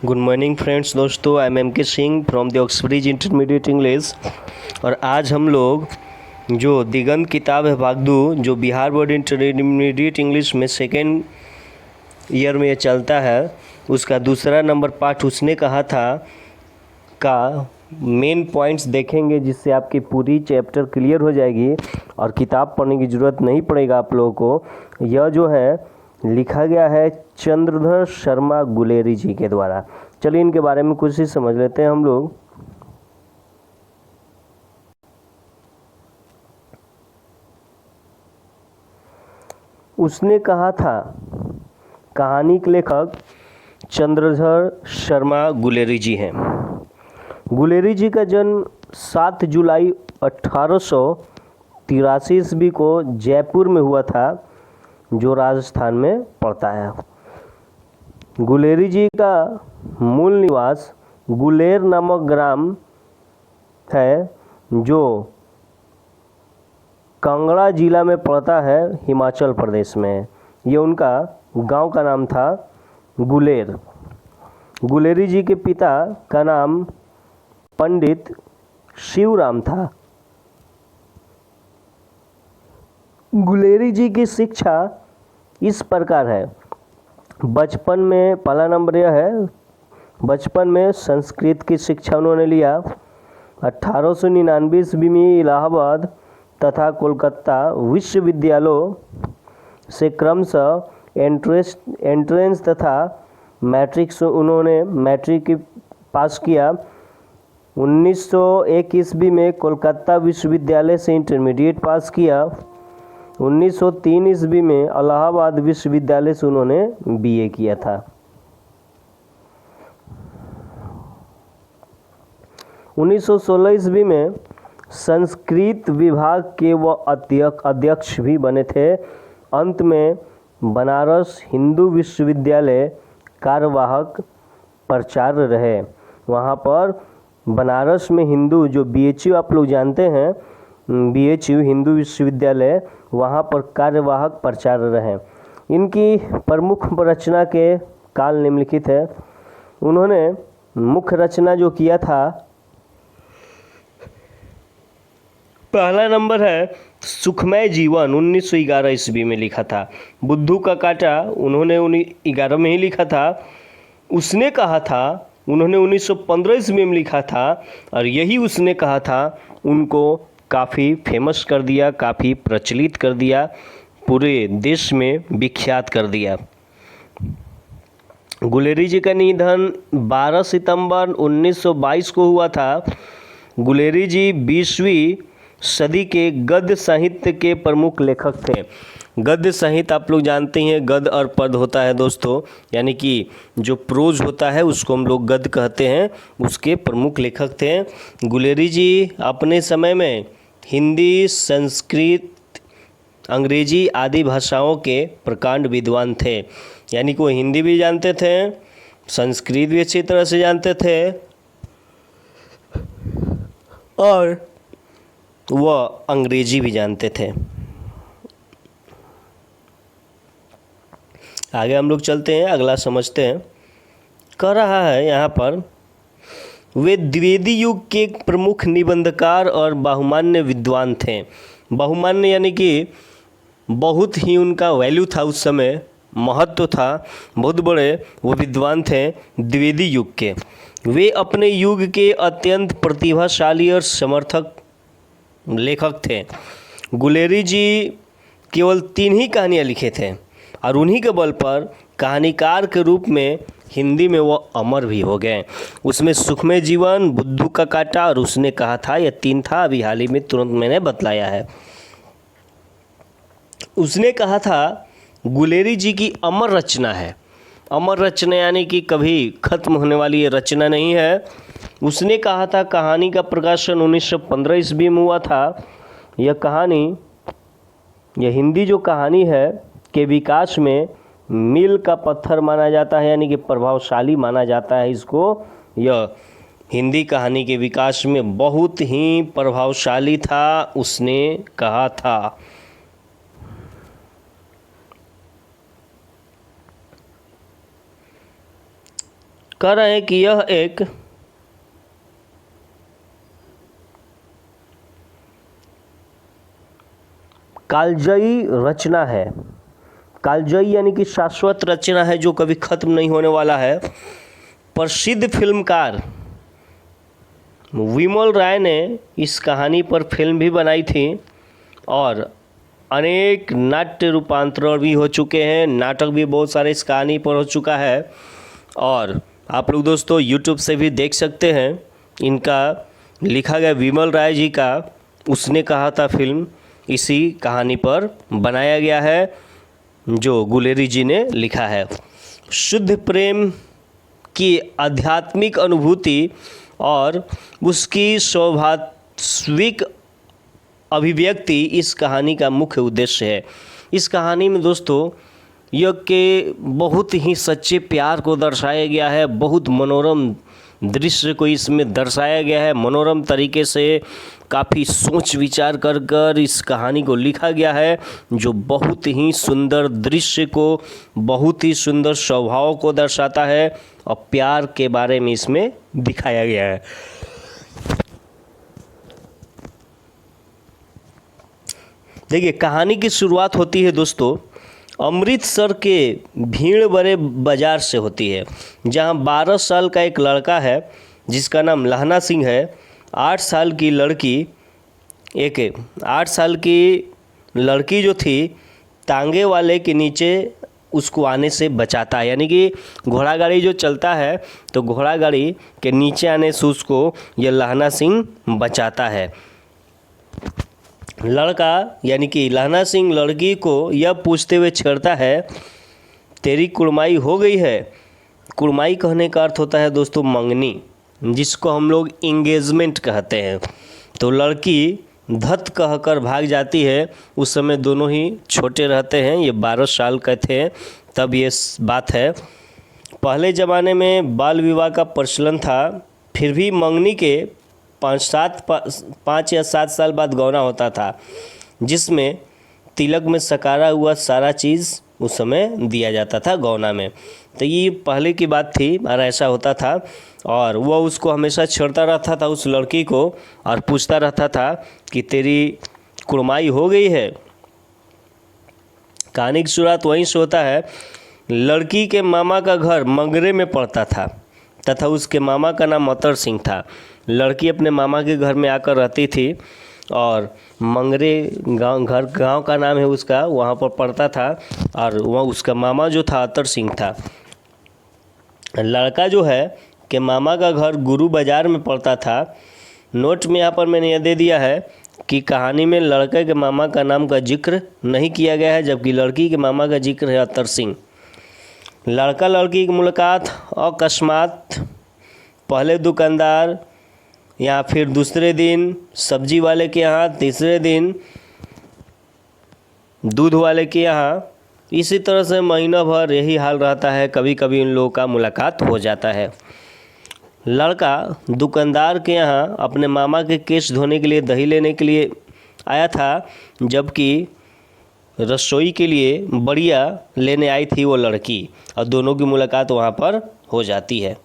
Good morning friends. दोस्तों, I am के Singh from the Oxbridge intermediate English. और आज हम लोग जो दिगंत किताब है भागदू, जो बिहार बोर्ड इंटरमीडिएट इंग्लिश में सेकेंड ईयर में चलता है, उसका दूसरा नंबर पाठ उसने कहा था का मेन पॉइंट्स देखेंगे, जिससे आपकी पूरी चैप्टर क्लियर हो जाएगी और किताब पढ़ने की ज़रूरत नहीं पड़ेगा आप लोगों को। यह जो है लिखा गया है चंद्रधर शर्मा गुलेरी जी के द्वारा। चलिए इनके बारे में कुछ ही समझ लेते हैं हम लोग। उसने कहा था कहानी के लेखक चंद्रधर शर्मा गुलेरी जी हैं। गुलेरी जी का जन्म 7 जुलाई 1883 ईस्वी को जयपुर में हुआ था, जो राजस्थान में पड़ता है। गुलेरी जी का मूल निवास गुलेर नामक ग्राम है, जो कांगड़ा जिला में पड़ता है, हिमाचल प्रदेश में। ये उनका गांव का नाम था गुलेर। गुलेरी जी के पिता का नाम पंडित शिवराम था। गुलेरी जी की शिक्षा इस प्रकार है। बचपन में पहला नंबर यह है, बचपन में संस्कृत की शिक्षा उन्होंने लिया। 1899 ईस्वी में इलाहाबाद तथा कोलकाता विश्वविद्यालयों से क्रमशः एंट्रेंस तथा मैट्रिक उन्होंने मैट्रिक पास किया। 1901 ईस्वी में कोलकाता विश्वविद्यालय से इंटरमीडिएट पास किया। 1903 ईस्वी में इलाहाबाद विश्वविद्यालय से उन्होंने बीए किया था। 1916 ईस्वी में संस्कृत विभाग के वह अध्यक्ष भी बने थे। अंत में बनारस हिंदू विश्वविद्यालय कार्यवाहक प्राचार्य रहे। वहाँ पर बनारस में हिंदू, जो बीएचयू आप लोग जानते हैं, बीएचयू हिंदू विश्वविद्यालय, वहाँ पर कार्यवाहक प्राचार्य रहे। इनकी प्रमुख रचना के काल निम्नलिखित है। उन्होंने मुख्य रचना जो किया था, पहला नंबर है सुखमय जीवन, 1911 ईस्वी में लिखा था। बुद्धू का कांटा उन्होंने 1911 में ही लिखा था। उसने कहा था उन्होंने 1915 ईस्वी में लिखा था, और यही उसने कहा था उनको काफ़ी फेमस कर दिया, काफ़ी प्रचलित कर दिया, पूरे देश में विख्यात कर दिया। गुलेरी जी का निधन 12 सितंबर 1922 को हुआ था। गुलेरी जी 20वीं सदी के गद्य साहित्य के प्रमुख लेखक थे। गद्य साहित्य आप लोग जानते हैं, गद्य और पद्य होता है दोस्तों, यानी कि जो प्रोज होता है उसको हम लोग गद्य कहते हैं, उसके प्रमुख लेखक थे। गुलेरी जी अपने समय में हिंदी, संस्कृत, अंग्रेजी आदि भाषाओं के प्रकांड विद्वान थे। यानी कि वो हिंदी भी जानते थे, संस्कृत भी अच्छी तरह से जानते थे, और वह अंग्रेजी भी जानते थे। आगे हम लोग चलते हैं, अगला समझते हैं। कह रहा है यहाँ पर, वे द्विवेदी युग के प्रमुख निबंधकार और बहुमान्य विद्वान थे। बहुमान्य यानी कि बहुत ही उनका वैल्यू था, उस समय महत्व था, बहुत बड़े वो विद्वान थे द्विवेदी युग के। वे अपने युग के अत्यंत प्रतिभाशाली और समर्थक लेखक थे। गुलेरी जी केवल 3 ही कहानियाँ लिखे थे, और उन्हीं के बल पर कहानीकार के रूप में हिंदी में वो अमर भी हो गए। उसमें सुखमय जीवन, बुद्धू का कांटा और उसने कहा था, यह 3 था। अभी हाल ही में तुरंत मैंने बतलाया है। उसने कहा था गुलेरी जी की अमर रचना है। अमर रचना यानी कि कभी खत्म होने वाली ये रचना नहीं है। उसने कहा था कहानी का प्रकाशन 1915 ईस्वी में हुआ था। यह कहानी, यह हिंदी जो कहानी है के विकास में मील का पत्थर माना जाता है, यानी कि प्रभावशाली माना जाता है इसको। यह हिंदी कहानी के विकास में बहुत ही प्रभावशाली था, उसने कहा था। कह रहे हैं कि यह एक कालजयी रचना है। कालजयी यानी कि शाश्वत रचना है जो कभी खत्म नहीं होने वाला है। प्रसिद्ध फिल्मकार विमल राय ने इस कहानी पर फिल्म भी बनाई थी और अनेक नाट्य रूपांतरण भी हो चुके हैं, नाटक भी बहुत सारे इस कहानी पर हो चुका है और आप लोग दोस्तों YouTube से भी देख सकते हैं। इनका लिखा गया विमल राय जी का उसने कहा था फिल्म इसी कहानी पर बनाया गया है जो गुलेरी जी ने लिखा है। शुद्ध प्रेम की आध्यात्मिक अनुभूति और उसकी स्वाभाविक अभिव्यक्ति इस कहानी का मुख्य उद्देश्य है। इस कहानी में दोस्तों यज्ञ के बहुत ही सच्चे प्यार को दर्शाया गया है, बहुत मनोरम दृश्य को इसमें दर्शाया गया है। मनोरम तरीके से काफ़ी सोच विचार कर कर इस कहानी को लिखा गया है जो बहुत ही सुंदर दृश्य को, बहुत ही सुंदर स्वभाव को दर्शाता है और प्यार के बारे में इसमें दिखाया गया है। देखिए कहानी की शुरुआत होती है दोस्तों अमृतसर के भीड़ भरे बाज़ार से होती है, जहां 12 साल का एक लड़का है जिसका नाम लहना सिंह है। 8 साल की लड़की जो थी तांगे वाले के नीचे उसको आने से बचाता है, यानी कि घोड़ा गाड़ी जो चलता है तो घोड़ा गाड़ी के नीचे आने से उसको ये लहना सिंह बचाता है। लड़का यानी कि लहना सिंह लड़की को यह पूछते हुए छेड़ता है, तेरी कुड़माई हो गई है। कुड़माई कहने का अर्थ होता है दोस्तों मंगनी, जिसको हम लोग इंगेजमेंट कहते हैं। तो लड़की धत कहकर भाग जाती है। उस समय दोनों ही छोटे रहते हैं, ये 12 साल का थे तब ये बात है। पहले ज़माने में बाल विवाह का प्रचलन था, फिर भी मंगनी के 5 या 7 साल बाद गौना होता था, जिसमें तिलक में सकारा हुआ सारा चीज़ उस समय दिया जाता था गौना में। तो ये पहले की बात थी और ऐसा होता था और वह उसको हमेशा छेड़ता रहता था उस लड़की को और पूछता रहता था कि तेरी कुड़माई हो गई है। कहानी की शुरुआत वहीं से होता है। लड़की के मामा का घर मंगरे में पड़ता था तथा उसके मामा का नाम अतर सिंह था। लड़की अपने मामा के घर में आकर रहती थी और मंगरे गांव का नाम है उसका, वहाँ पर पड़ता था और वह उसका मामा जो था अतर सिंह था। लड़का जो है कि मामा का घर गुरु बाज़ार में पड़ता था। नोट में यहाँ पर मैंने यह दे दिया है कि कहानी में लड़के के मामा का नाम का जिक्र नहीं किया गया है, जबकि लड़की के मामा का जिक्र है अतर सिंह। लड़का लड़की की मुलाकात अकस्मात, पहले दुकानदार यहाँ, फिर दूसरे दिन सब्जी वाले के यहाँ, तीसरे दिन दूध वाले के यहाँ, इसी तरह से महीना भर यही हाल रहता है। कभी कभी उन लोगों का मुलाकात हो जाता है। लड़का दुकानदार के यहाँ अपने मामा के केश धोने के लिए दही लेने के लिए आया था, जबकि रसोई के लिए बढ़िया लेने आई थी वो लड़की, और दोनों की मुलाकात वहाँ पर हो जाती है।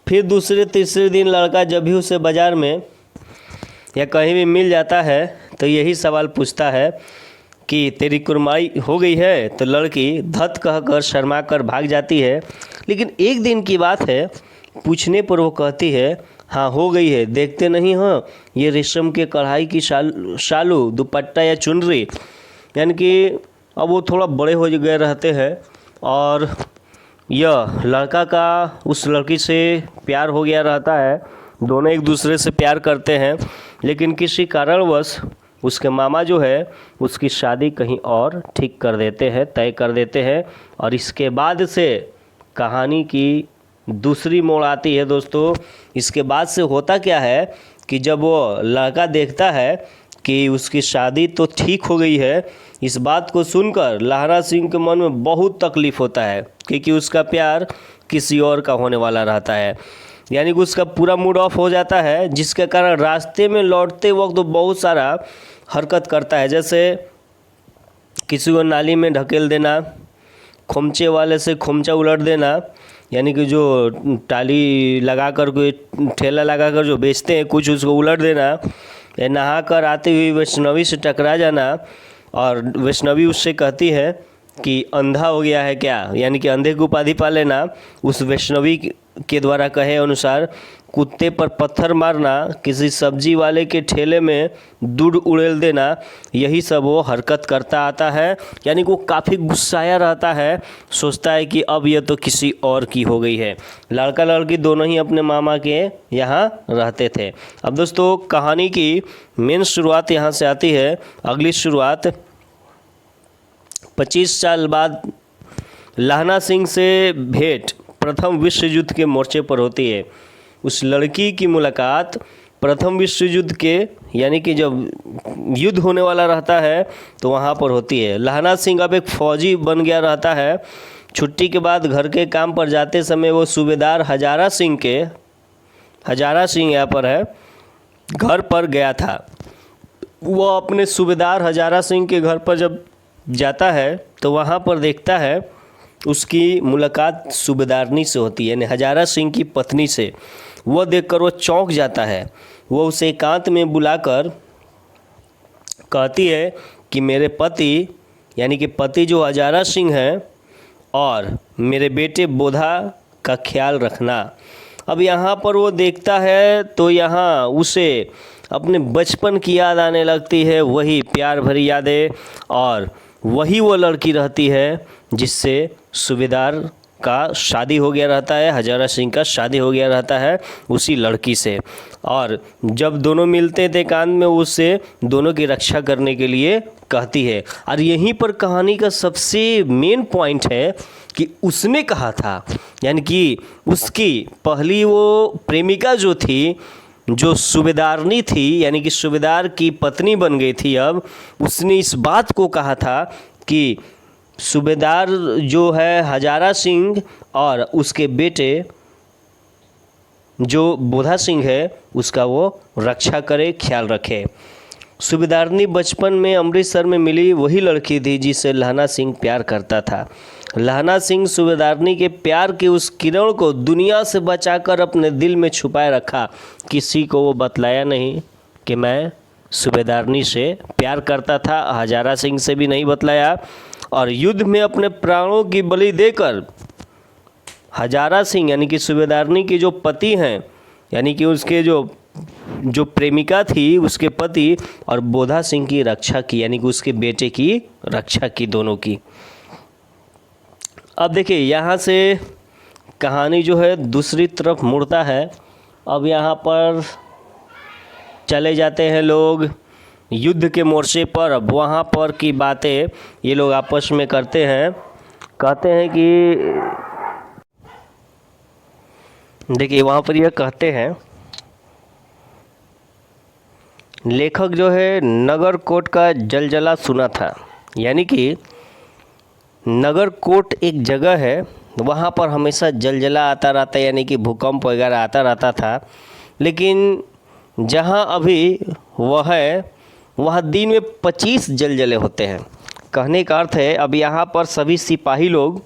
फिर दूसरे तीसरे दिन लड़का जब भी उसे बाज़ार में या कहीं भी मिल जाता है तो यही सवाल पूछता है कि तेरी कुड़माई हो गई है। तो लड़की धत कहकर शर्मा कर भाग जाती है। लेकिन एक दिन की बात है, पूछने पर वो कहती है हाँ हो गई है। देखते नहीं हो ये रेशम के कढ़ाई की शालू, दुपट्टा या चुनरी, यानी कि अब वो थोड़ा बड़े हो गए रहते हैं और यह लड़का का उस लड़की से प्यार हो गया रहता है। दोनों एक दूसरे से प्यार करते हैं, लेकिन किसी कारणवश उसके मामा जो है उसकी शादी कहीं और ठीक कर देते हैं, तय कर देते हैं। और इसके बाद से कहानी की दूसरी मोड़ आती है दोस्तों। इसके बाद से होता क्या है कि जब वो लड़का देखता है कि उसकी शादी तो ठीक हो गई है, इस बात को सुनकर लहरा सिंह के मन में बहुत तकलीफ़ होता है, क्योंकि उसका प्यार किसी और का होने वाला रहता है। यानी कि उसका पूरा मूड ऑफ हो जाता है, जिसके कारण रास्ते में लौटते वक्त तो बहुत सारा हरकत करता है। जैसे किसी को नाली में ढकेल देना, खोमचे वाले से खोमचा उलट देना, यानी कि जो टाली लगा कर कोई ठेला लगा कर जो बेचते हैं कुछ, उसको उलट देना, या नहा कर आती हुई वैष्णवी से टकरा जाना और वैष्णवी उससे कहती है कि अंधा हो गया है क्या, यानी कि अंधे की उपाधि पा लेना। उस वैष्णवी के द्वारा कहे अनुसार कुत्ते पर पत्थर मारना, किसी सब्जी वाले के ठेले में दूध उड़ेल देना, यही सब वो हरकत करता आता है। यानी कि वो काफ़ी गुस्साया रहता है, सोचता है कि अब ये तो किसी और की हो गई है। लड़का लड़की दोनों ही अपने मामा के यहाँ रहते थे। अब दोस्तों कहानी की मेन शुरुआत यहाँ से आती है। अगली शुरुआत 25 साल बाद लहना सिंह से भेंट प्रथम विश्व युद्ध के मोर्चे पर होती है। उस लड़की की मुलाकात प्रथम विश्व युद्ध के, यानी कि जब युद्ध होने वाला रहता है तो वहाँ पर होती है। लहना सिंह अब एक फ़ौजी बन गया रहता है। छुट्टी के बाद घर के काम पर जाते समय वो सूबेदार हजारा सिंह यहाँ पर है, घर पर गया था। वो अपने सूबेदार हजारा सिंह के घर पर जब जाता है तो वहाँ पर देखता है उसकी मुलाकात सूबेदारनी से होती है, यानी हजारा सिंह की पत्नी से। वह देखकर वो चौंक जाता है। वो उसे एकांत में बुलाकर कहती है कि मेरे पति, यानी कि पति जो हजारा सिंह हैं, और मेरे बेटे बोधा का ख्याल रखना। अब यहाँ पर वो देखता है तो यहाँ उसे अपने बचपन की याद आने लगती है, वही प्यार भरी यादें, और वही वो लड़की रहती है जिससे सूबेदार का शादी हो गया रहता है, हजारा सिंह का शादी हो गया रहता है उसी लड़की से। और जब दोनों मिलते थे कान में, उससे दोनों की रक्षा करने के लिए कहती है। और यहीं पर कहानी का सबसे मेन पॉइंट है कि उसने कहा था, यानी कि उसकी पहली वो प्रेमिका जो थी, जो सूबेदारनी थी, यानी कि सूबेदार की पत्नी बन गई थी, अब उसने इस बात को कहा था कि सूबेदार जो है हजारा सिंह और उसके बेटे जो बोधा सिंह है उसका वो रक्षा करे, ख्याल रखे। सूबेदारनी बचपन में अमृतसर में मिली वही लड़की थी जिससे लहना सिंह प्यार करता था। लहना सिंह सूबेदारनी के प्यार की उस किरण को दुनिया से बचाकर अपने दिल में छुपाए रखा। किसी को वो बतलाया नहीं कि मैं सूबेदारनी से प्यार करता था, हजारा सिंह से भी नहीं बतलाया। और युद्ध में अपने प्राणों की बलि देकर हजारा सिंह, यानी कि सूबेदारनी के जो पति हैं, यानी कि उसके जो प्रेमिका थी उसके पति, और बोधा सिंह की रक्षा की, यानी कि उसके बेटे की रक्षा की, दोनों की। अब देखिए यहाँ से कहानी जो है दूसरी तरफ मुड़ता है। अब यहाँ पर चले जाते हैं लोग युद्ध के मोर्चे पर। अब वहाँ पर की बातें ये लोग आपस में करते हैं, कहते हैं कि देखिए वहाँ पर यह कहते हैं, लेखक जो है नगरकोट का जलजला सुना था। यानी कि नगरकोट एक जगह है, वहाँ पर हमेशा जलजला आता रहता है, यानी कि भूकंप वगैरह आता रहता था। लेकिन जहाँ अभी वह है वहाँ दिन में 25 जलजले होते हैं। कहने का अर्थ है अब यहाँ पर सभी सिपाही लोग,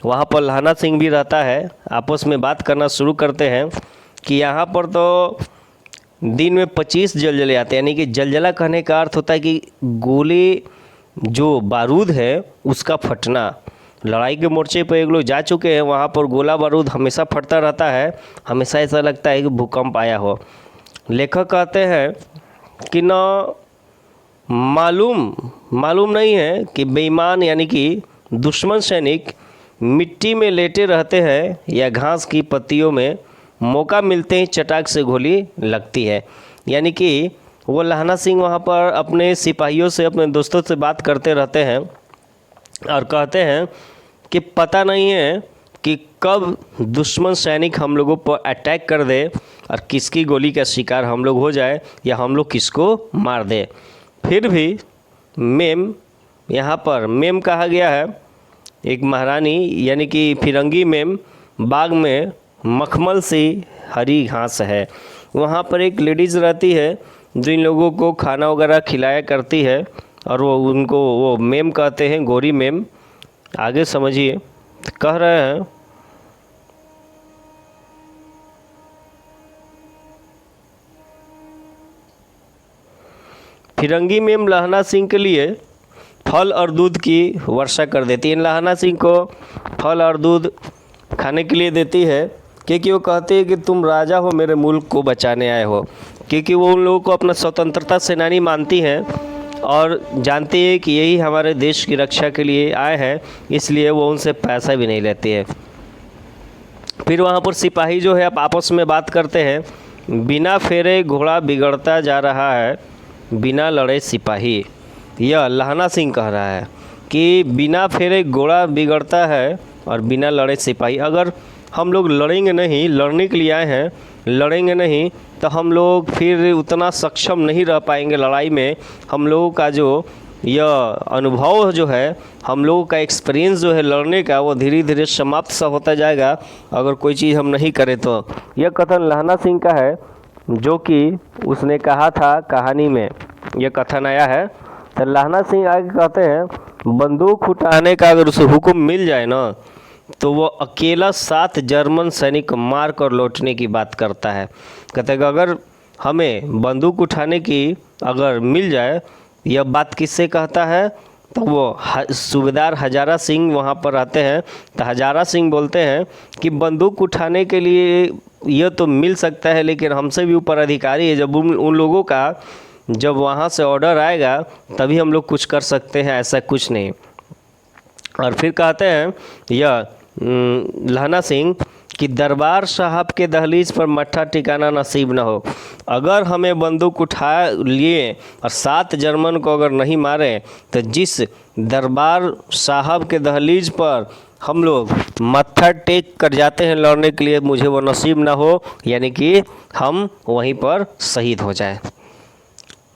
वहाँ पर लहना सिंह भी रहता है, आपस में बात करना शुरू करते हैं कि यहाँ पर तो दिन में 25 जलजले आते हैं। यानी कि जलजला कहने का अर्थ होता है कि गोले जो बारूद है उसका फटना। लड़ाई के मोर्चे पर एक लोग जा चुके हैं, वहाँ पर गोला बारूद हमेशा फटता रहता है, हमेशा ऐसा लगता है कि भूकंप आया हो। लेखक कहते हैं कि न मालूम नहीं है कि बेईमान, यानी कि दुश्मन सैनिक मिट्टी में लेटे रहते हैं या घास की पत्तियों में, मौका मिलते ही चटाक से गोली लगती है। यानी कि वो लहना सिंह वहाँ पर अपने सिपाहियों से, अपने दोस्तों से बात करते रहते हैं और कहते हैं कि पता नहीं है कि कब दुश्मन सैनिक हम लोगों पर अटैक कर दे और किसकी गोली का शिकार हम लोग हो जाए या हम लोग किसको मार दे। फिर भी मेम, यहाँ पर मेम कहा गया है, एक महारानी, यानी कि फिरंगी मेम, बाग में मखमल सी हरी घास है। वहाँ पर एक लेडीज़ रहती है जो इन लोगों को खाना वगैरह खिलाया करती है। और वो उनको वो मेम कहते हैं, गोरी मेम। आगे समझिए, कह रहे हैं फिरंगी मेम लहना सिंह के लिए फल और दूध की वर्षा कर देती है। लहना सिंह को फल और दूध खाने के लिए देती है, क्योंकि वो कहती है कि तुम राजा हो, मेरे मुल्क को बचाने आए हो। क्योंकि वो उन लोगों को अपना स्वतंत्रता सेनानी मानती हैं और जानती है कि यही हमारे देश की रक्षा के लिए आए हैं, इसलिए वो उनसे पैसा भी नहीं लेती है। फिर वहाँ पर सिपाही जो है आपस में बात करते हैं, बिना फेरे घोड़ा बिगड़ता जा रहा है, बिना लड़े सिपाही। यह लहना सिंह कह रहा है कि बिना फेरे घोड़ा बिगड़ता है और बिना लड़े सिपाही। अगर हम लोग लड़ेंगे नहीं, लड़ने के लिए आए हैं, लड़ेंगे नहीं तो हम लोग फिर उतना सक्षम नहीं रह पाएंगे लड़ाई में। हम लोगों का जो यह अनुभव जो है, हम लोगों का एक्सपीरियंस जो है लड़ने का, वो धीरे धीरे समाप्त सा होता जाएगा अगर कोई चीज़ हम नहीं करें तो। यह कथन लहना सिंह का है, जो कि उसने कहा था कहानी में, यह कथन आया है। तो लहना सिंह आगे कहते हैं, बंदूक उठाने का अगर उसे हुक्म मिल जाए ना, तो वो अकेला 7 जर्मन सैनिक मार कर लौटने की बात करता है। कहते हैं कि अगर हमें बंदूक उठाने की अगर मिल जाए, यह बात किससे कहता है, तो वो सूबेदार हजारा सिंह वहाँ पर रहते हैं। तो हजारा सिंह बोलते हैं कि बंदूक उठाने के लिए यह तो मिल सकता है, लेकिन हमसे भी ऊपर अधिकारी है। जब उन लोगों का जब वहाँ से ऑर्डर आएगा तभी हम लोग कुछ कर सकते हैं, ऐसा कुछ नहीं। और फिर कहते हैं यह लहना सिंह कि दरबार साहब के दहलीज पर मट्ठा ठिकाना नसीब न हो। अगर हमें बंदूक उठा लिए और 7 जर्मन को अगर नहीं मारे, तो जिस दरबार साहब के दहलीज पर हम लोग मत्था टेक कर जाते हैं लड़ने के लिए, मुझे वो नसीब ना हो, यानी कि हम वहीं पर शहीद हो जाए।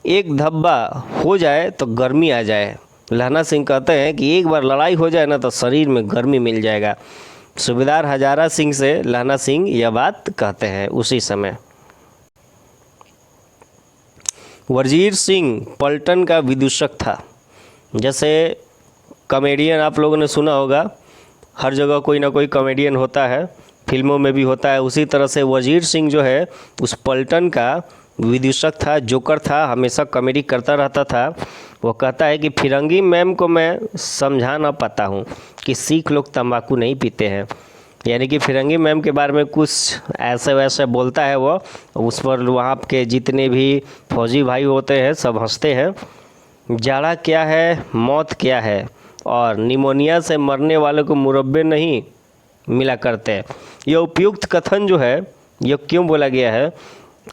एक धब्बा हो जाए तो गर्मी आ जाए। लहना सिंह कहते हैं कि एक बार लड़ाई हो जाए ना तो शरीर में गर्मी मिल जाएगा। सूबेदार हजारा सिंह से लहना सिंह यह बात कहते हैं उसी समय। वजीर सिंह पलटन का विदूषक था। जैसे कॉमेडियन आप लोगों ने सुना होगा, हर जगह कोई ना कोई कॉमेडियन होता है, फिल्मों में भी होता है। उसी तरह से वजीर सिंह जो है उस पलटन का विदूषक था, जोकर था, हमेशा कॉमेडी करता रहता था। वो कहता है कि फिरंगी मैम को मैं समझा ना पाता हूँ कि सिख लोग तंबाकू नहीं पीते हैं। यानी कि फिरंगी मैम के बारे में कुछ ऐसे वैसे बोलता है वो। उस पर वहाँ के जितने भी फौजी भाई होते हैं सब हंसते हैं। जाड़ा क्या है, मौत क्या है, और निमोनिया से मरने वाले को मुरब्बे नहीं मिला करते। यह उपयुक्त कथन जो है यह क्यों बोला गया है,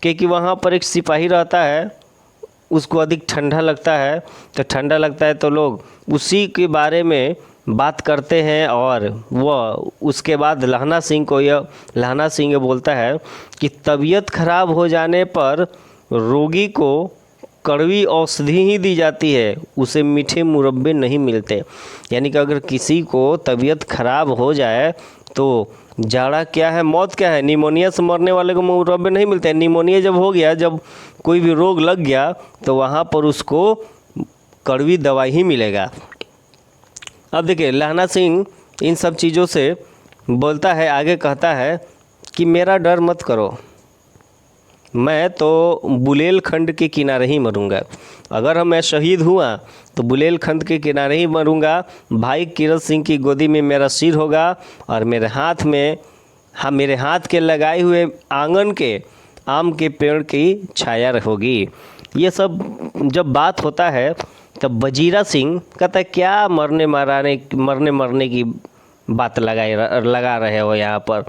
क्योंकि वहाँ पर एक सिपाही रहता है, उसको अधिक ठंडा लगता है। तो ठंडा लगता है तो लोग उसी के बारे में बात करते हैं। और वह उसके बाद लहना सिंह ये बोलता है कि तबीयत खराब हो जाने पर रोगी को कड़वी औषधि ही दी जाती है, उसे मीठे मुरब्बे नहीं मिलते। यानी कि अगर किसी को तबीयत खराब हो जाए तो जाड़ा क्या है, मौत क्या है, निमोनिया से मरने वाले को मुरब्बे नहीं मिलते। निमोनिया जब हो गया, जब कोई भी रोग लग गया, तो वहाँ पर उसको कड़वी दवाई ही मिलेगा। अब देखिए लहना सिंह इन सब चीज़ों से बोलता है, आगे कहता है कि मेरा डर मत करो, मैं तो बुलेलखंड के किनारे ही मरूंगा। अगर मैं शहीद हुआ तो बुलेलखंड के किनारे ही मरूंगा। भाई कीरत सिंह की गोदी में मेरा सिर होगा और मेरे हाथ के लगाए हुए आंगन के आम के पेड़ की छाया होगी। ये सब जब बात होता है तब वजीरा सिंह कहता है क्या मरने की बात लगा रहे हो यहाँ पर।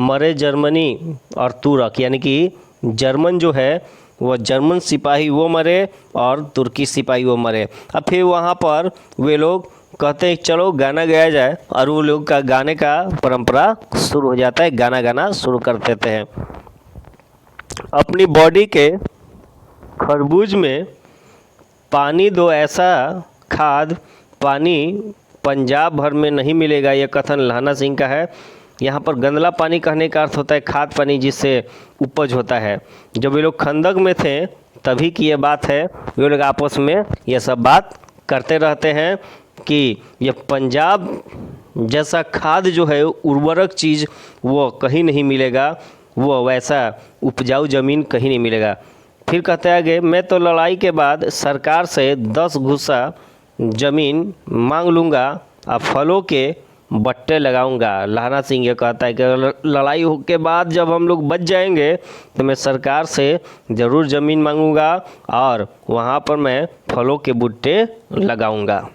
मरे जर्मनी और तुर्क, यानी कि जर्मन जो है वो जर्मन सिपाही वो मरे और तुर्की सिपाही वो मरे। अब फिर वहाँ पर वे लोग कहते हैं चलो गाना गाया जाए, और वो लोग का गाने का परंपरा शुरू हो जाता है, गाना गाना शुरू कर देते हैं। अपनी बॉडी के खरबूज में पानी दो, ऐसा खाद पानी पंजाब भर में नहीं मिलेगा। यह कथन लहना सिंह का है। यहाँ पर गंदला पानी कहने का अर्थ होता है खाद पानी जिससे उपज होता है। जब वे लोग खंदक में थे तभी की ये बात है, वे लोग आपस में ये सब बात करते रहते हैं कि यह पंजाब जैसा खाद जो है उर्वरक चीज़ वो कहीं नहीं मिलेगा, वो वैसा उपजाऊ ज़मीन कहीं नहीं मिलेगा। फिर कहते हैं आगे, मैं तो लड़ाई के बाद सरकार से 10 गुस्सा ज़मीन मांग लूँगा और फलों के बट्टे लगाऊंगा। लहना सिंह ये कहता है कि लड़ाई के बाद जब हम लोग बच जाएंगे तो मैं सरकार से ज़रूर ज़मीन मांगूंगा और वहाँ पर मैं फलों के बूटे लगाऊंगा।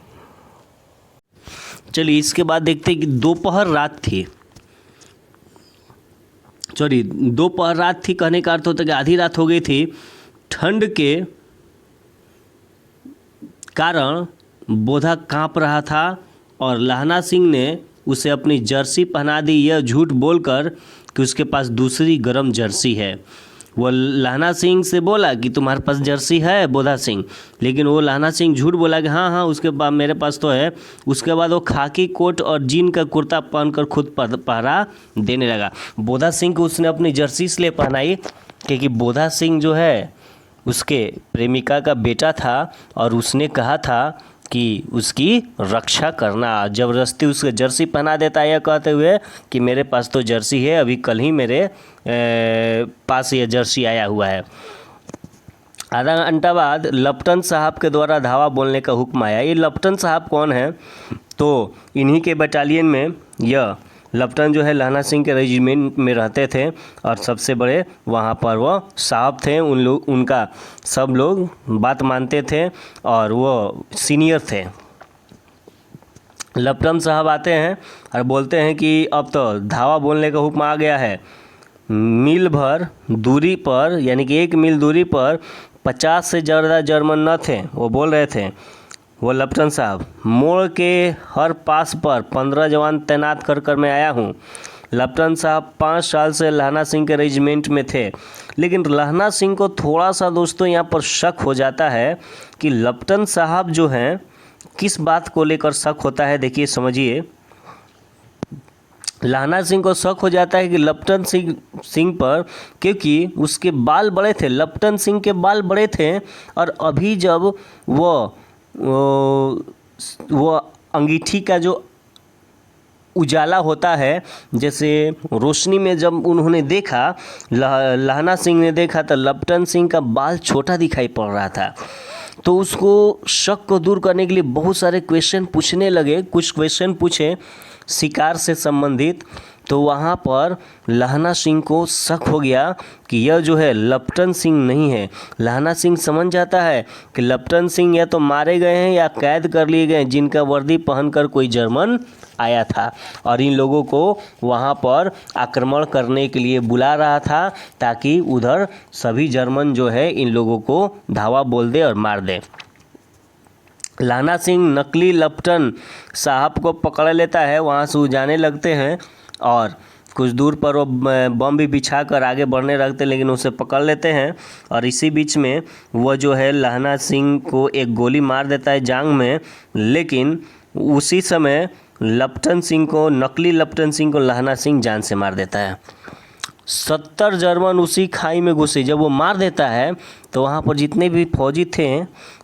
चलिए इसके बाद देखते हैं कि दोपहर रात थी, दोपहर रात थी कहने का अर्थ होता है कि आधी रात हो गई थी। ठंड के कारण बोधा कांप रहा था और लहना सिंह ने उसे अपनी जर्सी पहना दी, यह झूठ बोलकर कि उसके पास दूसरी गर्म जर्सी है। वो लहना सिंह से बोला कि तुम्हारे पास जर्सी है बोधा सिंह, लेकिन वो लहना सिंह झूठ बोला कि हाँ हाँ उसके पास मेरे पास तो है। उसके बाद वो खाकी कोट और जीन का कुर्ता पहनकर खुद पहरा देने लगा। बोधा सिंह को उसने अपनी जर्सी इसलिए पहनाई क्योंकि बोधा सिंह जो है उसके प्रेमिका का बेटा था और उसने कहा था कि उसकी रक्षा करना। ज़बरदस्ती उसके जर्सी पहना देता है यह कहते हुए कि मेरे पास तो जर्सी है, अभी कल ही मेरे पास ये जर्सी आया हुआ है। आधा घंटा बाद लप्टन साहब के द्वारा धावा बोलने का हुक्म आया। ये लप्टन साहब कौन है? तो इन्हीं के बटालियन में यह लप्टन जो है लहना सिंह के रेजिमेंट में रहते थे और सबसे बड़े वहाँ पर वो साहब थे। उनका सब लोग बात मानते थे और वो सीनियर थे। लप्टन साहब आते हैं और बोलते हैं कि अब तो धावा बोलने का हुक्म आ गया है। मील भर दूरी पर यानी कि 1 मील दूरी पर 50 से ज़्यादा जर्मन न थे। वो बोल रहे थे वो लप्टन साहब, मोड़ के हर पास पर 15 जवान तैनात कर मैं आया हूँ। लप्टन साहब 5 साल से लहना सिंह के रेजिमेंट में थे, लेकिन लहना सिंह को थोड़ा सा दोस्तों यहाँ पर शक हो जाता है कि लप्टन साहब जो हैं किस बात को लेकर शक होता है। देखिए समझिए, लहना सिंह को शक हो जाता है कि लप्टन सिंह पर, क्योंकि उसके बाल बड़े थे। लप्टन सिंह के बाल बड़े थे और अभी जब वो अंगीठी का जो उजाला होता है, जैसे रोशनी में जब उन्होंने देखा, लहना सिंह ने देखा तो लप्टन सिंह का बाल छोटा दिखाई पड़ रहा था। तो उसको शक को दूर करने के लिए बहुत सारे क्वेश्चन पूछने लगे। कुछ क्वेश्चन पूछे शिकार से संबंधित, तो वहाँ पर लहना सिंह को शक हो गया कि यह जो है लप्टन सिंह नहीं है। लहना सिंह समझ जाता है कि लप्टन सिंह या तो मारे गए हैं या कैद कर लिए गए हैं, जिनका वर्दी पहनकर कोई जर्मन आया था और इन लोगों को वहाँ पर आक्रमण करने के लिए बुला रहा था, ताकि उधर सभी जर्मन जो है इन लोगों को धावा बोल दे और मार दे। लहना सिंह नकली लप्टन साहब को पकड़ लेता है, वहाँ से वो जाने लगते हैं और कुछ दूर पर वो बम भी बिछा कर आगे बढ़ने लगते, लेकिन उसे पकड़ लेते हैं। और इसी बीच में वो जो है लहना सिंह को एक गोली मार देता है जांघ में, लेकिन उसी समय लप्टन सिंह को, नकली लप्टन सिंह को लहना सिंह जान से मार देता है। 70 जर्मन उसी खाई में घुसे। जब वो मार देता है तो वहाँ पर जितने भी फौजी थे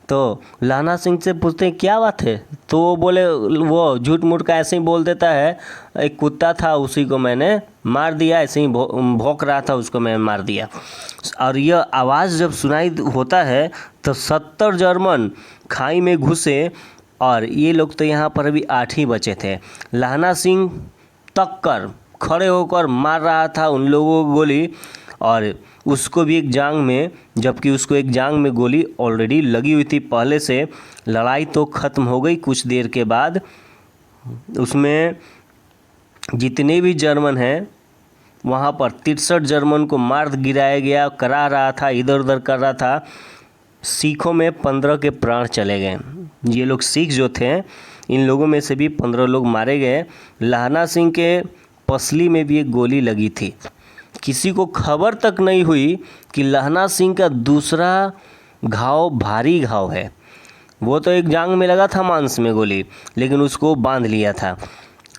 तो लहना सिंह से पूछते हैं क्या बात है, तो वो बोले, वो झूठ मूठ का ऐसे ही बोल देता है, एक कुत्ता था उसी को मैंने मार दिया, ऐसे ही भौंक रहा था उसको मैंने मार दिया। और यह आवाज़ जब सुनाई होता है तो 70 जर्मन खाई में घुसे और ये लोग तो यहाँ पर अभी 8 ही बचे थे। लहना सिंह तक कर खड़े होकर मार रहा था उन लोगों को गोली, और उसको भी एक जांघ में, जबकि उसको एक जांघ में गोली ऑलरेडी लगी हुई थी पहले से। लड़ाई तो ख़त्म हो गई कुछ देर के बाद। उसमें जितने भी जर्मन हैं वहाँ पर 63 जर्मन को मार गिराया गया, करा रहा था, इधर उधर कर रहा था। सिखों में 15 के प्राण चले गए। ये लोग सिख जो थे, इन लोगों में से भी 15 लोग मारे गए। लहना सिंह के पसली में भी एक गोली लगी थी। किसी को खबर तक नहीं हुई कि लहना सिंह का दूसरा घाव भारी घाव है। वो तो एक जांघ में लगा था मांस में गोली, लेकिन उसको बांध लिया था।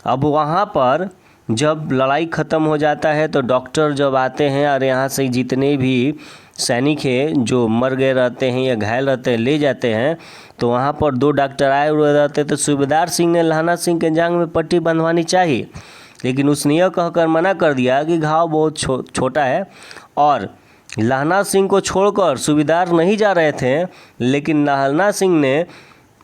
अब वहाँ पर जब लड़ाई ख़त्म हो जाता है तो डॉक्टर जब आते हैं और यहाँ से जितने भी सैनिक हैं जो मर गए रहते हैं या घायल रहते हैं ले जाते हैं, तो वहाँ पर 2 डॉक्टर आए हुए रहते थे। सूबेदार सिंह ने लहना सिंह के जांघ में पट्टी बंधवानी चाहिए, लेकिन उसने यह कहकर मना कर दिया कि घाव बहुत छोटा है। और लहना सिंह को छोड़कर सूबेदार नहीं जा रहे थे, लेकिन लहना सिंह ने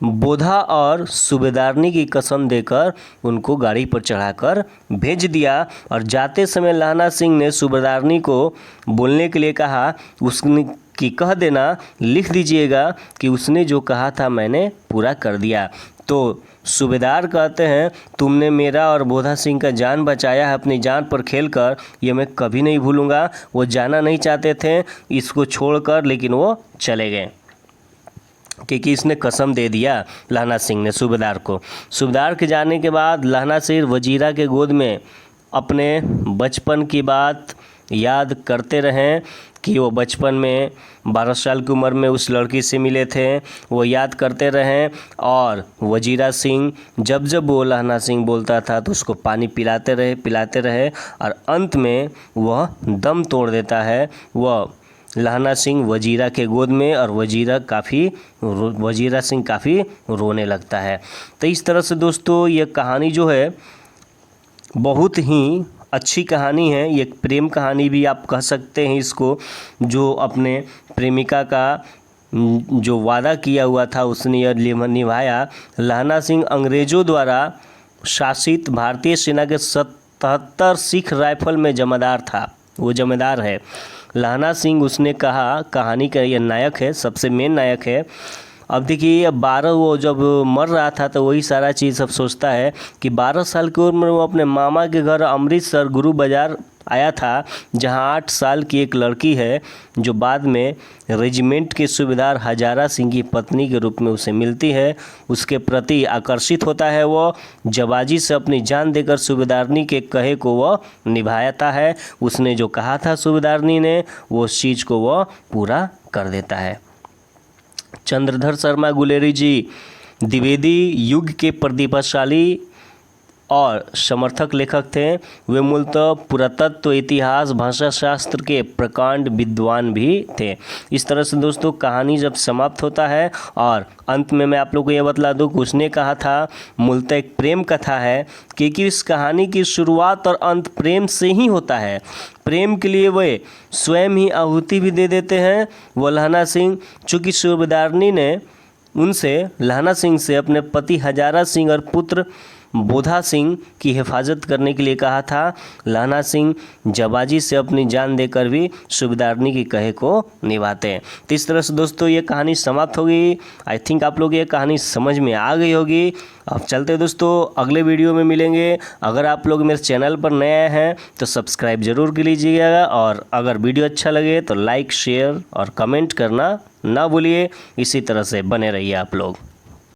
बोधा और सूबेदारनी की कसम देकर उनको गाड़ी पर चढ़ाकर भेज दिया। और जाते समय लहना सिंह ने सूबेदारनी को बोलने के लिए कहा, उसने कि कह देना, लिख दीजिएगा कि उसने जो कहा था मैंने पूरा कर दिया। तो सूबेदार कहते हैं, तुमने मेरा और बोधा सिंह का जान बचाया है अपनी जान पर खेलकर, ये मैं कभी नहीं भूलूंगा। वो जाना नहीं चाहते थे इसको छोड़कर, लेकिन वो चले गए क्योंकि इसने कसम दे दिया लहना सिंह ने सूबेदार को। सूबेदार के जाने के बाद लहना सिंह वजीरा के गोद में अपने बचपन की बात याद करते रहें कि वो बचपन में 12 साल की उम्र में उस लड़की से मिले थे, वो याद करते रहें। और वजीरा सिंह जब जब वो लहना सिंह बोलता था तो उसको पानी पिलाते रहे और अंत में वह दम तोड़ देता है। वह लहना सिंह वजीरा के गोद में, और वजीरा सिंह काफ़ी रोने लगता है। तो इस तरह से दोस्तों ये कहानी जो है बहुत ही अच्छी कहानी है। ये प्रेम कहानी भी आप कह सकते हैं इसको, जो अपने प्रेमिका का जो वादा किया हुआ था उसने यह निभाया। लहना सिंह अंग्रेज़ों द्वारा शासित भारतीय सेना के 77 सिख राइफल में जमादार था, वो जमादार है लहना सिंह। उसने कहा, कहानी का ये नायक है, सबसे मेन नायक है। अब देखिए, अब 12 वो जब मर रहा था तो वही सारा चीज़ सब सोचता है कि 12 साल की उम्र में वो अपने मामा के घर अमृतसर गुरु बाज़ार आया था, जहां 8 साल की एक लड़की है जो बाद में रेजिमेंट के सूबेदार हजारा सिंह की पत्नी के रूप में उसे मिलती है। उसके प्रति आकर्षित होता है। वो जबाजी से अपनी जान देकर सूबेदारनी के कहे को वह निभाता है। उसने जो कहा था सूबेदारनी ने, वो उस चीज़ को वह पूरा कर देता है। चंद्रधर शर्मा गुलेरी जी द्विवेदी युग के प्रतिभाशाली और समर्थक लेखक थे। वे मूलतः पुरातत्व, इतिहास, भाषा शास्त्र के प्रकांड विद्वान भी थे। इस तरह से दोस्तों कहानी जब समाप्त होता है, और अंत में मैं आप लोगों को ये बतला दूं कि उसने कहा था मूलतः एक प्रेम कथा है, क्योंकि इस कहानी की शुरुआत और अंत प्रेम से ही होता है। प्रेम के लिए वे स्वयं ही आहुति भी दे देते हैं। वो लहना सिंह, चूँकि सूबेदारनी ने उनसे लहना सिंह से अपने पति हजारा सिंह और पुत्र बोधा सिंह की हिफाजत करने के लिए कहा था, लहना सिंह जबाजी से अपनी जान देकर भी सूबेदारनी की कहे को निभाते हैं। तो इस तरह से दोस्तों ये कहानी समाप्त होगी। आई थिंक आप लोग ये कहानी समझ में आ गई होगी। अब चलते दोस्तों अगले वीडियो में मिलेंगे। अगर आप लोग मेरे चैनल पर नए हैं तो सब्सक्राइब जरूर कर लीजिएगा, और अगर वीडियो अच्छा लगे तो लाइक, शेयर और कमेंट करना ना भूलिए। इसी तरह से बने रहिए आप लोग।